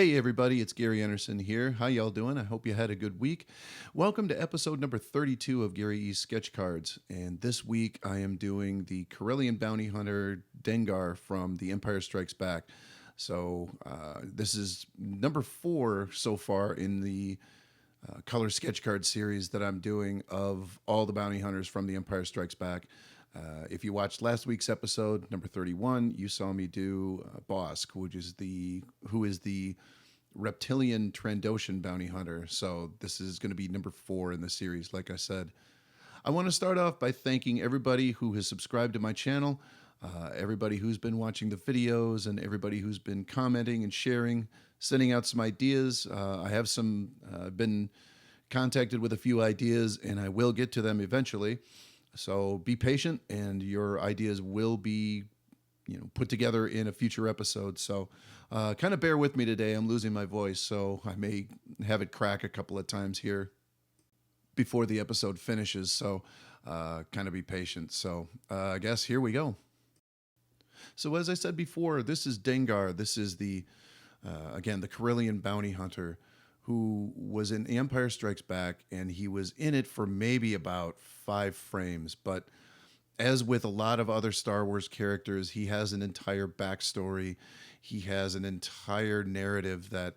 Hey everybody, it's Gary Enerson here. How y'all doing? I hope you had a good week. Welcome to episode number 32 of Gary E's Sketch Cards. And this week I am doing the Corellian bounty hunter Dengar from The Empire Strikes Back. So this is number 4 so far in the color sketch card series that I'm doing of all the bounty hunters from The Empire Strikes Back. If you watched last week's episode, number 31, you saw me do Bossk, who is the reptilian Trandoshan bounty hunter. So this is going to be number 4 in the series, like I said. I want to start off by thanking everybody who has subscribed to my channel, everybody who's been watching the videos, and everybody who's been commenting and sharing, sending out some ideas. I have been contacted with a few ideas, and I will get to them eventually. So be patient, and your ideas will be, put together in a future episode. So kind of bear with me today. I'm losing my voice, so I may have it crack a couple of times here before the episode finishes. So kind of be patient. So I guess here we go. So as I said before, this is Dengar. This is the Corellian bounty hunter who was in Empire Strikes Back, and he was in it for maybe about 5 frames. But as with a lot of other Star Wars characters, he has an entire backstory. He has an entire narrative that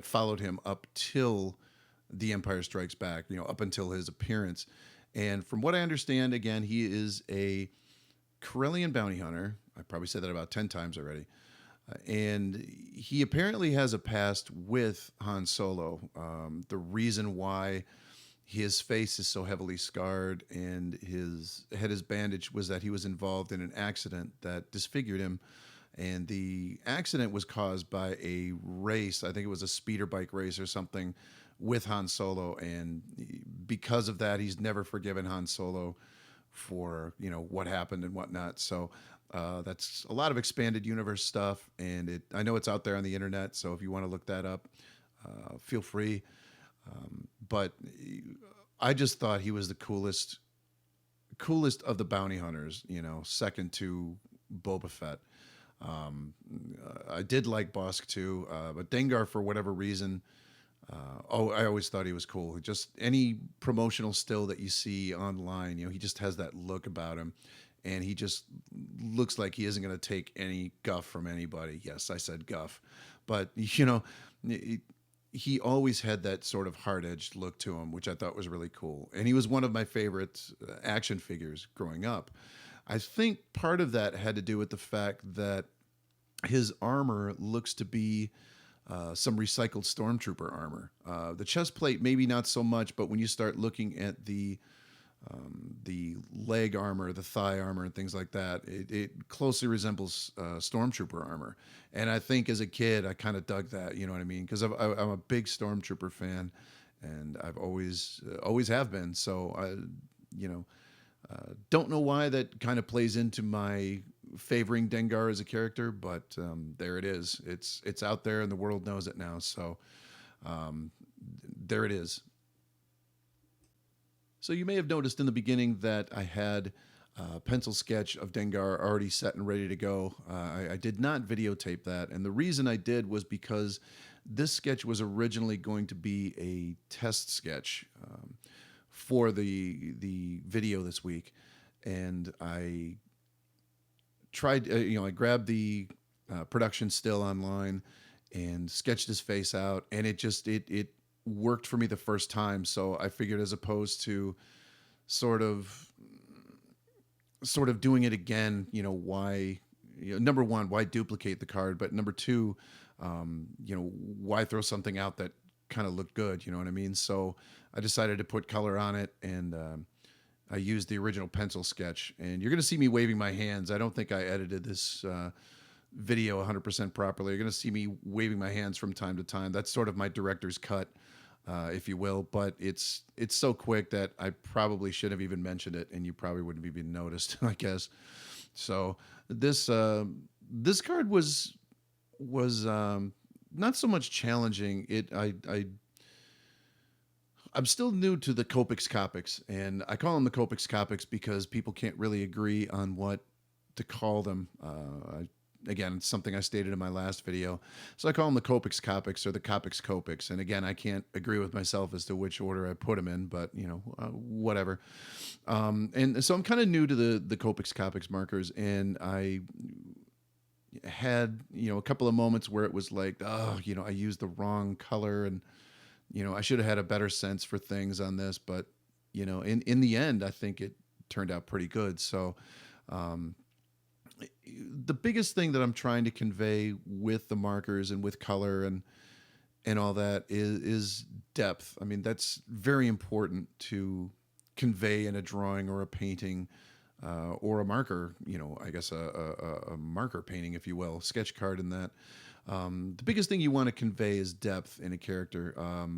followed him up till The Empire Strikes Back, up until his appearance. And from what I understand, again, he is a Corellian bounty hunter. I probably said that about 10 times already. And he apparently has a past with Han Solo. The reason why his face is so heavily scarred and his head is bandaged was that he was involved in an accident that disfigured him. And the accident was caused by a race. I think it was a speeder bike race or something with Han Solo. And because of that, he's never forgiven Han Solo for, what happened and whatnot. So that's a lot of expanded universe stuff, and I know it's out there on the internet, so if you want to look that up, feel free. But I just thought he was the coolest of the bounty hunters, second to Boba Fett. I did like Bossk too, but Dengar, for whatever reason, I always thought he was cool. Just any promotional still that you see online, he just has that look about him. And he just looks like he isn't going to take any guff from anybody. Yes, I said guff. But, he always had that sort of hard-edged look to him, which I thought was really cool. And he was one of my favorite action figures growing up. I think part of that had to do with the fact that his armor looks to be some recycled stormtrooper armor. The chest plate, maybe not so much, but when you start looking at the leg armor, the thigh armor, and things like that, it closely resembles stormtrooper armor. And I think as a kid, I kind of dug that, you know what I mean? Because I'm a big stormtrooper fan, and I've always have been. So don't know why that kind of plays into my favoring Dengar as a character, but there it is. It's out there, and the world knows it now. So there it is. So you may have noticed in the beginning that I had a pencil sketch of Dengar already set and ready to go. I did not videotape that, and the reason I did was because this sketch was originally going to be a test sketch for the video this week, and I tried, I grabbed the production still online and sketched his face out, and it worked for me the first time. So I figured, as opposed to sort of doing it again, why, number one, why duplicate the card? But number two, why throw something out that kind of looked good? You know what I mean? So I decided to put color on it, and I used the original pencil sketch, and you're going to see me waving my hands. I don't think I edited this video 100% properly. You're going to see me waving my hands from time to time. That's sort of my director's cut, if you will, but it's so quick that I probably should have even mentioned it, and you probably wouldn't have even noticed, I guess. So this card was not so much challenging. I'm still new to the Copics Copics, and I call them the Copics Copics because people can't really agree on what to call them. again, it's something I stated in my last video. So I call them the Copics or the Copics. And again, I can't agree with myself as to which order I put them in, but whatever. And so I'm kind of new to the Copics markers, and I had, a couple of moments where it was like, oh, I used the wrong color, and, I should have had a better sense for things on this, but, in the end, I think it turned out pretty good. So, the biggest thing that I'm trying to convey with the markers and with color and all that is depth. I mean, that's very important to convey in a drawing or a painting, or a marker, I guess a marker painting, if you will, sketch card in that. The biggest thing you want to convey is depth in a character,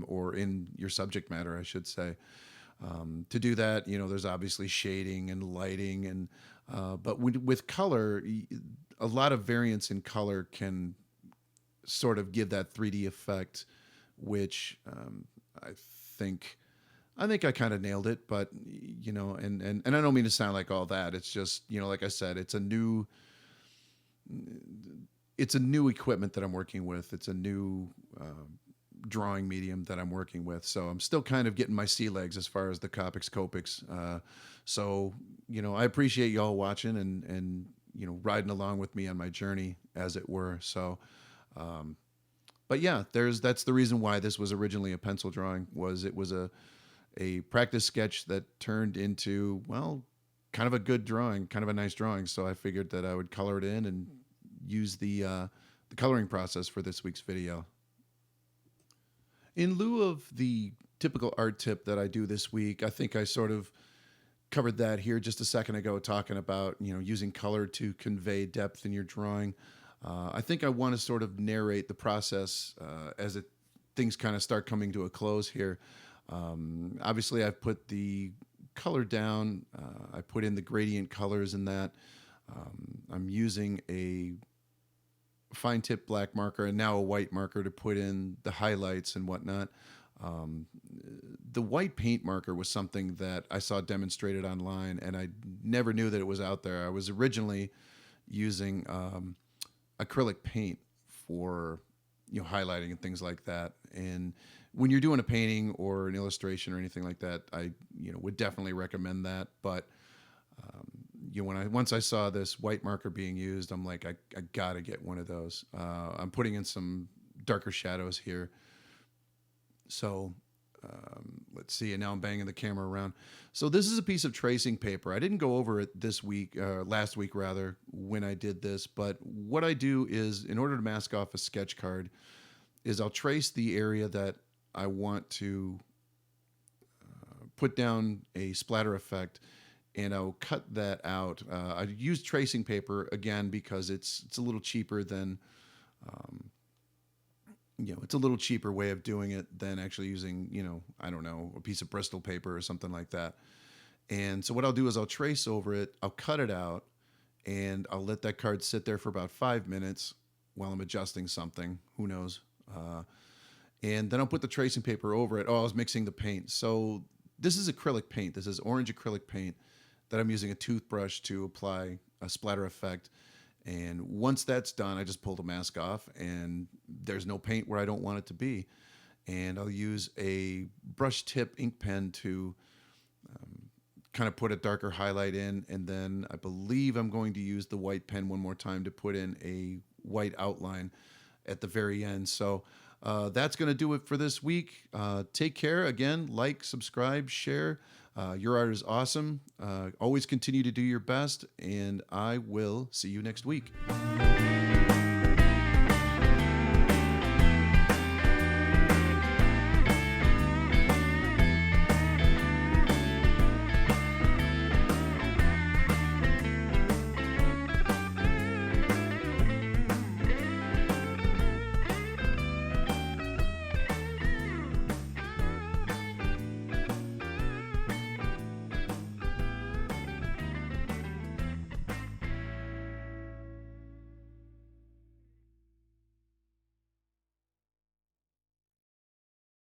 or in your subject matter, I should say. To do that, there's obviously shading and lighting, and but with color, a lot of variance in color can sort of give that 3D effect, which I think I kind of nailed it. But and I don't mean to sound like all that. It's just like I said, it's a new equipment that I'm working with. It's a new drawing medium that I'm working with. So I'm still kind of getting my sea legs as far as the Copics. So, I appreciate y'all watching and riding along with me on my journey, as it were. So, but yeah, that's the reason why this was originally a pencil drawing. It was a practice sketch that turned into, well, kind of a good drawing, kind of a nice drawing. So I figured that I would color it in and use the coloring process for this week's video. In lieu of the typical art tip that I do this week, I think I sort of covered that here just a second ago, talking about, using color to convey depth in your drawing. I think I want to sort of narrate the process as things kind of start coming to a close here. Obviously, I've put the color down. I put in the gradient colors in that. I'm using a fine tip black marker and now a white marker to put in the highlights and whatnot. The white paint marker was something that I saw demonstrated online, and I never knew that it was out there. I was originally using acrylic paint for highlighting and things like that. And when you're doing a painting or an illustration or anything like that, I would definitely recommend that. But once I saw this white marker being used, I'm like, I gotta get one of those. I'm putting in some darker shadows here. So let's see, and now I'm banging the camera around. So this is a piece of tracing paper. I didn't go over it last week rather, when I did this, but what I do is, in order to mask off a sketch card, is I'll trace the area that I want to put down a splatter effect, and I'll cut that out. I use tracing paper again because it's a little cheaper than, it's a little cheaper way of doing it than actually using, I don't know, a piece of Bristol paper or something like that. And so what I'll do is I'll trace over it, I'll cut it out, and I'll let that card sit there for about 5 minutes while I'm adjusting something. Who knows? And then I'll put the tracing paper over it. Oh, I was mixing the paint. So this is acrylic paint. This is orange acrylic paint that I'm using a toothbrush to apply a splatter effect. And once that's done, I just pull the mask off, and there's no paint where I don't want it to be. And I'll use a brush tip ink pen to kind of put a darker highlight in. And then I believe I'm going to use the white pen one more time to put in a white outline at the very end. So that's going to do it for this week. Take care. Again, like, subscribe, share. Your art is awesome. Always continue to do your best, and I will see you next week.